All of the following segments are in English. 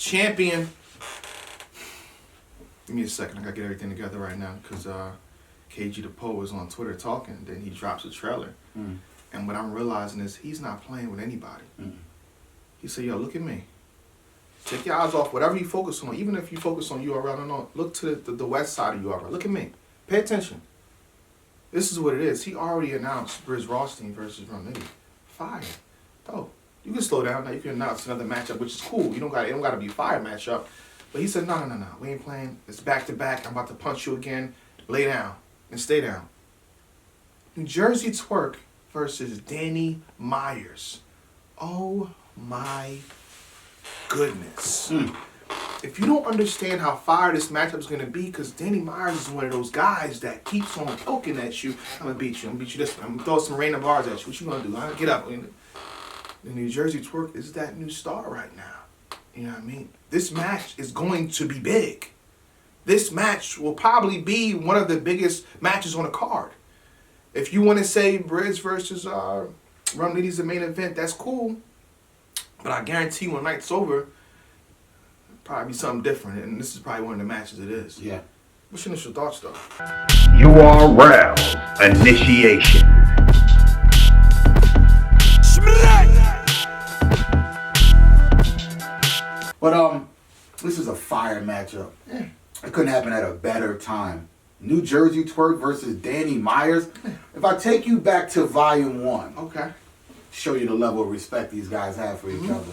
champion. Give me a second. I gotta get everything together right now because KG the Poe is on Twitter talking. Then he drops a trailer. And what I'm realizing is he's not playing with anybody. He said, yo, look at me. Take your eyes off whatever you focus on. Even if you focus on URL or not, look to the west side of URL. Look at me. Pay attention. This is what it is. He already announced Briz Rothstein versus Romney. Fire. Oh, you can slow down. Now you can announce another matchup, which is cool. It don't got to be a fire matchup. But he said, no. We ain't playing. It's back to back. I'm about to punch you again. Lay down and stay down. New Jersey Twork versus Danny Myers. Oh my goodness. If you don't understand how fire this matchup is going to be, because Danny Myers is one of those guys that keeps on poking at you. I'm going to beat you. I'm going to beat you this way. I'm going to throw some random bars at you. What you going to do? Get up. The New Jersey Twork is that new star right now. You know what I mean? This match is going to be big. This match will probably be one of the biggest matches on the card. If you want to say Briz versus Rumnitty's the main event, that's cool. But I guarantee when the night's over, probably be something different, and this is probably one of the matches it is. Yeah. What's your initial thoughts, though? URL initiation. But this is a fire matchup. Yeah. It couldn't happen at a better time. New Jersey Twork versus Danny Myers. If I take you back to Volume 1, Okay. show you the level of respect these guys have for each other.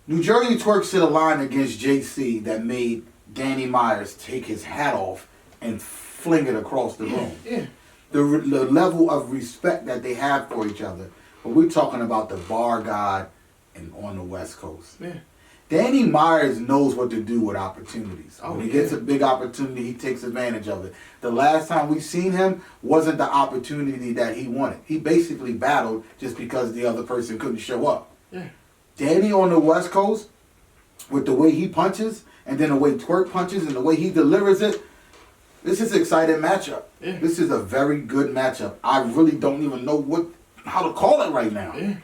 New Jersey Twork set a line against JC that made Danny Myers take his hat off and fling it across the room. Yeah. The level of respect that they have for each other. But we're talking about the bar god and on the West Coast. Yeah. Danny Myers knows what to do with opportunities. Oh, when he gets a big opportunity, he takes advantage of it. The last time we seen him wasn't the opportunity that he wanted. He basically battled just because the other person couldn't show up. Yeah. Danny on the West Coast, with the way he punches, and then the way Twork punches, and the way he delivers it, this is an exciting matchup. Yeah. This is a very good matchup. I really don't even know how to call it right now. Yeah.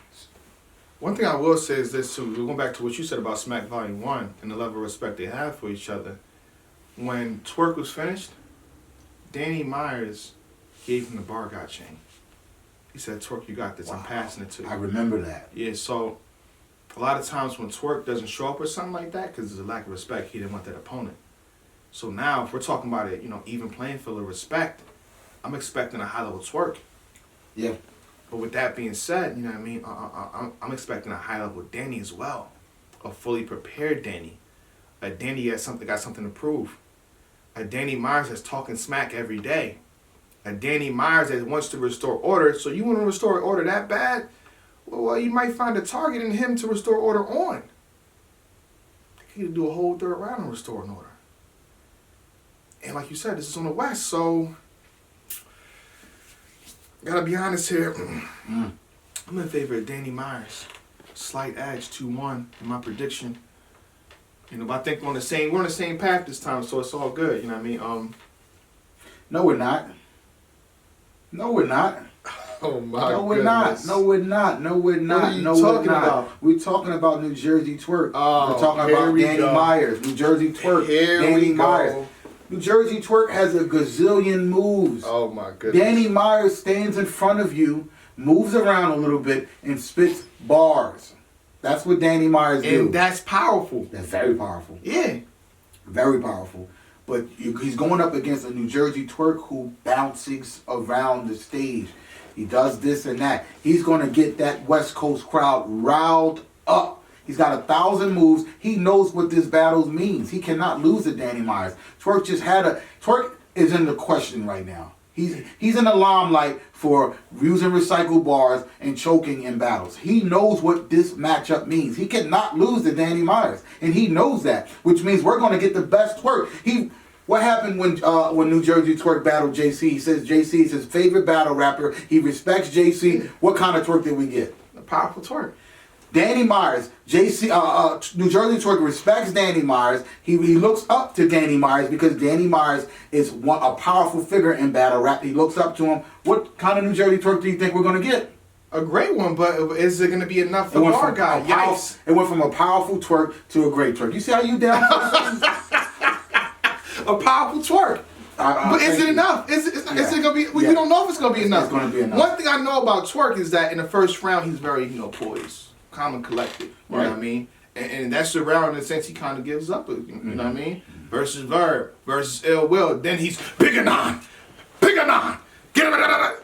One thing I will say is this, too. Going back to what you said about Smack Volume 1 and the level of respect they have for each other. When Twork was finished, Danny Myers gave him the bar god chain. He said, Twork, you got this. Wow. I'm passing it to you. I remember that. Yeah, so a lot of times when Twork doesn't show up or something like that, because there's a lack of respect, he didn't want that opponent. So now, if we're talking about it, even playing field of respect, I'm expecting a high-level Twork. Yeah. But with that being said, you know what I mean, I'm expecting a high-level Danny as well. A fully prepared Danny. A Danny got something to prove. A Danny Myers that's talking smack every day. A Danny Myers that wants to restore order. So you want to restore order that bad? Well, you might find a target in him to restore order on. He could do a whole third round of restoring order. And like you said, this is on the West, so gotta be honest here. I'm in favor of Danny Myers. Slight edge, 2-1 in my prediction. But I think we're on the same path this time, so it's all good. You know what I mean? No, we're not. No, we're not. Oh my No, we're not. No, we're not. No, we're not. What are you no, talking we're not. about? We're talking about New Jersey Twork. Oh, we're talking here about we Danny go. Myers. New Jersey Twork. Here Danny we Myers. go. New Jersey Twork has a gazillion moves. Oh my goodness. Danny Myers stands in front of you, moves around a little bit, and spits bars. That's what Danny Myers do. And that's powerful. That's very powerful. Yeah. Very powerful. But he's going up against a New Jersey Twork who bounces around the stage. He does this and that. He's going to get that West Coast crowd riled up. He's got 1,000 moves. He knows what this battle means. He cannot lose to Danny Myers. Twork is in the question right now. He's in the limelight for using recycled bars and choking in battles. He knows what this matchup means. He cannot lose to Danny Myers, and he knows that, which means we're going to get the best Twork. What happened when New Jersey Twork battled JC? He says JC is his favorite battle rapper. He respects JC. What kind of Twork did we get? A powerful Twork. Danny Myers, New Jersey Twork respects Danny Myers. He looks up to Danny Myers because Danny Myers is a powerful figure in battle rap. He looks up to him. What kind of New Jersey Twork do you think we're going to get? A great one, but is it going to be enough for our guy? Yes. It went from a powerful twerk to a great twerk. You see how you down? A powerful twerk. But is it enough? Is it going to be? We don't know if it's going to be enough. It's going to be enough. One thing I know about Twork is that in the first round, he's very, poised, calm and collected. You know what I mean? And that's the round in the sense he kind of gives up. You know what I mean? Versus Verb, versus Ill Will. Then he's bigger nine, get him. And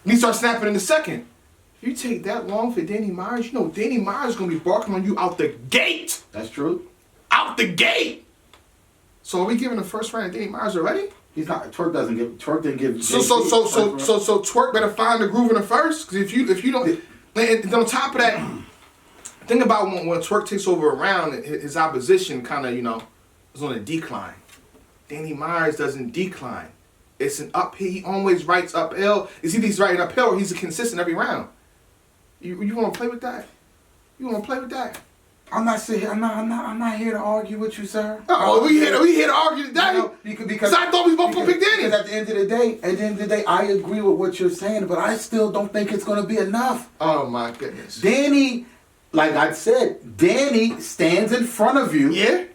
he starts snapping in the second. You take that long for Danny Myers, Danny Myers is going to be barking on you out the gate. That's true. Out the gate. So are we giving the first round to Danny Myers already? He's not. Twerk didn't give. So Twerk better find the groove in the first. Because if you don't, and on top of that, think about when Twerk takes over a round, his opposition kind of is on a decline. Danny Myers doesn't decline. It's an uphill. He always writes uphill. It's either he's writing uphill or he's consistent every round. You want to play with that? You want to play with that? I'm not here to argue with you, sir. We here to argue today. No, because I thought we both gonna pick Danny. Because at the end of the day, I agree with what you're saying, but I still don't think it's gonna be enough. Oh my goodness. Danny, like I said, Danny stands in front of you. Yeah.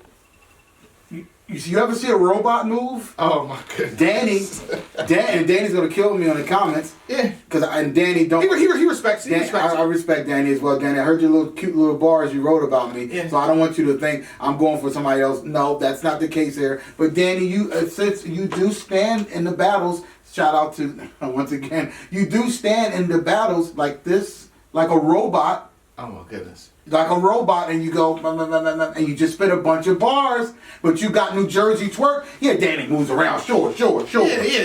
You ever see a robot move? Oh my goodness. Danny's gonna kill me on the comments. Yeah. And Danny don't. He respects. I respect Danny as well. Danny, I heard your cute little bars you wrote about me. Yeah. So I don't want you to think I'm going for somebody else. No, that's not the case here. But Danny, since you do stand in the battles, shout out to once again, you do stand in the battles like this, like a robot. Oh my goodness. Like a robot, and you go, and you just spit a bunch of bars, but you got New Jersey Twork. Yeah, Danny moves around. Sure. Yeah.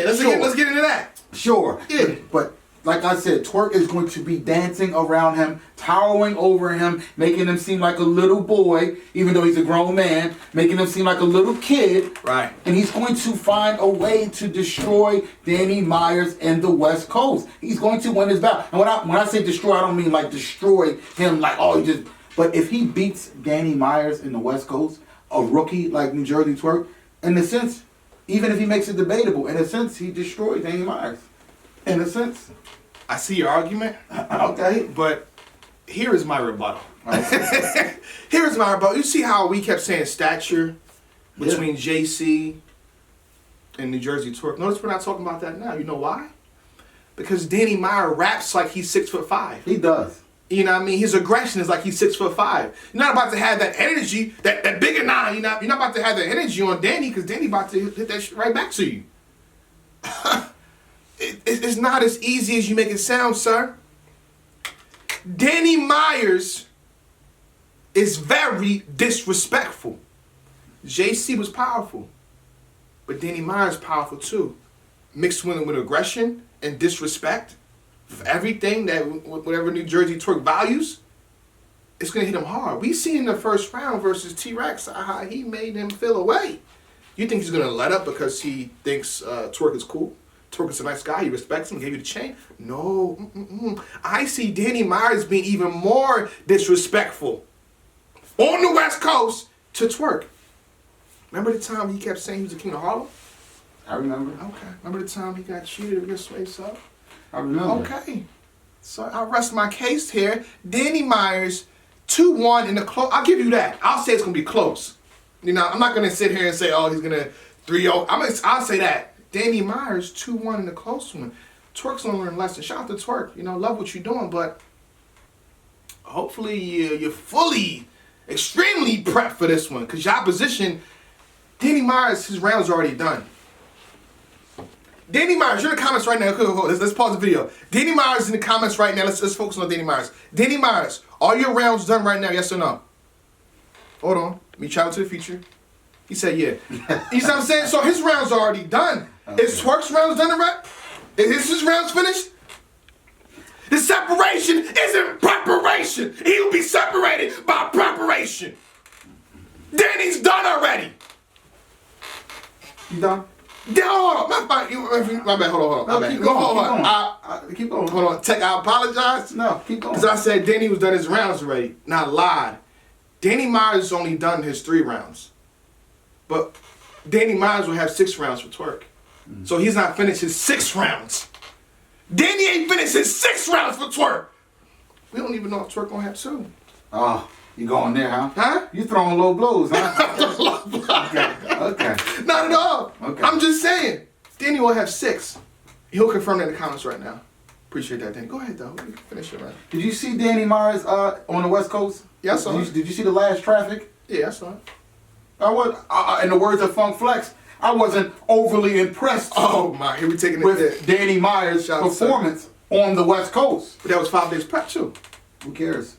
Let's get into that. Sure. Yeah. But like I said, Twork is going to be dancing around him, towering over him, making him seem like a little boy, even though he's a grown man, making him seem like a little kid. Right. And he's going to find a way to destroy Danny Myers and the West Coast. He's going to win his battle. And when I say destroy, I don't mean like destroy him like, but if he beats Danny Myers in the West Coast, a rookie like New Jersey Twork, in a sense, even if he makes it debatable, in a sense, he destroyed Danny Myers. In a sense. I see your argument. Okay. But here is my rebuttal. Okay. Here is my rebuttal. You see how we kept saying stature between JC and New Jersey Twork? Notice we're not talking about that now. You know why? Because Danny Myers raps like he's 6'5". He does. You know what I mean? His aggression is like he's 6'5". You're not about to have that energy, that bigger nine. You're not about to have that energy on Danny because Danny about to hit that shit right back to you. It's not as easy as you make it sound, sir. Danny Myers is very disrespectful. JC was powerful, but Danny Myers powerful too. Mixed with aggression and disrespect for everything that whatever New Jersey Twork values, it's gonna hit him hard. We seen in the first round versus T-Rex how he made him feel away. You think he's gonna let up because he thinks Twork is cool? Twork is a nice guy. He respects him. Gave you the chain. No. I see Danny Myers being even more disrespectful on the West Coast to Twork. Remember the time he kept saying he was the king of Harlem? I remember. Okay. Remember the time he got cheated against Sway up? I remember. Okay. So I'll rest my case here. Danny Myers, 2-1 in the close. I'll give you that. I'll say it's going to be close. I'm not going to sit here and say, he's going to 3-0. I'll say that. Danny Myers, 2-1 in the close one. Twork's gonna learn a lesson. Shout out to Twork. Love what you're doing, but hopefully you're fully, extremely prepped for this one. Because your opposition, Danny Myers, his round's already done. Danny Myers, you're in the comments right now. Let's pause the video. Danny Myers in the comments right now. Let's focus on Danny Myers. Danny Myers, are your rounds done right now? Yes or no? Hold on. Let me travel to the future. He said, yeah. You know what I'm saying? So his round's already done. Okay. Is Twork's rounds done right? Is his rounds finished? The separation isn't preparation. He'll be separated by preparation. Danny's done already. You done? Hold on. My bad. Hold on. Keep going. Keep going. Hold on. I apologize. No, keep going. Because I said Danny was done his rounds already. Not lied. Danny Myers only done his 3 rounds. But Danny Myers will have 6 rounds for Twork. So he's not finished his 6 rounds. Danny ain't finished his 6 rounds for Twork. We don't even know if Twork gonna have 2. Oh, you going there, huh? Huh? You throwing low blows, huh? Okay. Not at all. Okay. I'm just saying. Danny will have 6. He'll confirm that in the comments right now. Appreciate that, Danny. Go ahead, though. You can finish it, man. Did you see Danny Myers on the West Coast? Yeah, I saw it. Did you see the last traffic? Yeah, I saw it. In the words of Funk Flex, I wasn't overly impressed. Oh my, here we taking it with there. Danny Myers' Shout out to performance on the West Coast. But that was 5 days prep too. Who cares?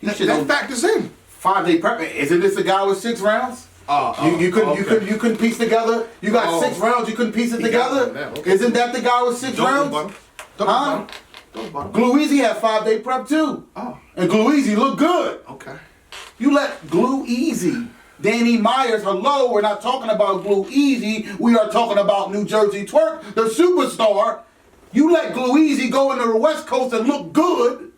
That factors in. 5-day prep. Isn't this a guy with 6 rounds? You couldn't piece together. You got 6 rounds. You couldn't piece it together. Okay. Isn't that the guy with 6 rounds? Huh? Glueasy had 5-day prep too. Oh. And Glueasy looked good. Okay. You let Glueasy, Danny Myers, hello, we're not talking about Glueasy, we are talking about New Jersey Twork, the superstar. You let Glueasy go into the West Coast and look good.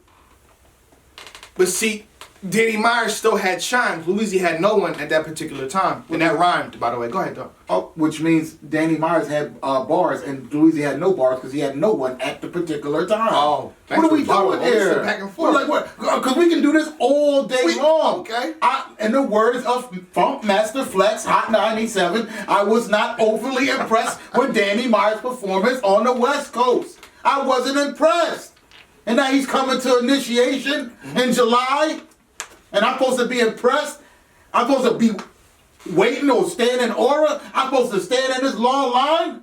But see, Danny Myers still had shine. Louise had no one at that particular time. And that rhymed, by the way. Go ahead, though. Oh, which means Danny Myers had bars and Louise had no bars because he had no one at the particular time. Oh, what are we doing here? Back and forth. Like what? Because we can do this all day long. Okay. In the words of Funk Master Flex, Hot 97, I was not overly impressed with Danny Myers' performance on the West Coast. I wasn't impressed. And now he's coming to initiation in July. And I'm supposed to be impressed? I'm supposed to be waiting or stand in aura? I'm supposed to stand in this long line?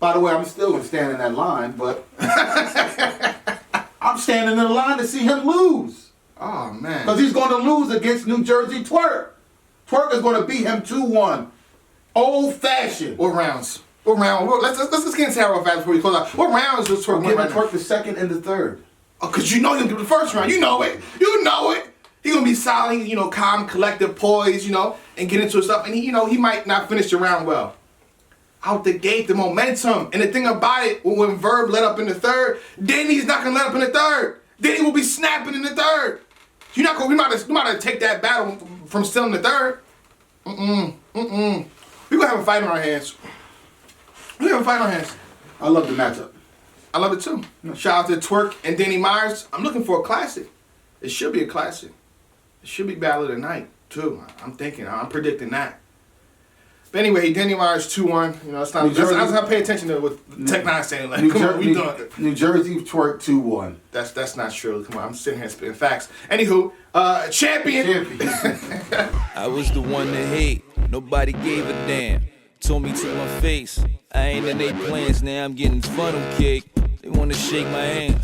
By the way, I'm still going to stand in that line, but I'm standing in the line to see him lose. Oh, man. Because he's going to lose against New Jersey Twork. Twork is going to beat him 2-1. Old-fashioned. What rounds? What round? Let's get into that real fast before we close out. What rounds does Twork I'm win giving right now? Twork the second and the third. Oh, because you know he'll do the first round. You know it. You know it. He's going to be silent, calm, collective, poised, and get into his stuff. And, he might not finish the round well. Out the gate, the momentum. And the thing about it, when Verb let up in the third, Danny's not going to let up in the third. Danny will be snapping in the third. We might have take that battle from still in the third. We're going to have a fight on our hands. We're going to have a fight on our hands. I love the matchup. I love it too. Shout out to Twork and Danny Myers. I'm looking for a classic. It should be a classic. It should be Battle of the Night too. I'm predicting that. But anyway, Danny Myers 2-1. It's not. That's not pay attention to what Tech Nine saying. Like, come on, we done it. New Jersey Twork 2-1. That's not true. Come on, I'm sitting here spitting facts. Anywho, champion. I was the one to hate. Nobody gave a damn. Told me to my face. I ain't in they plans. Now I'm getting funnel cake. They wanna shake my hand.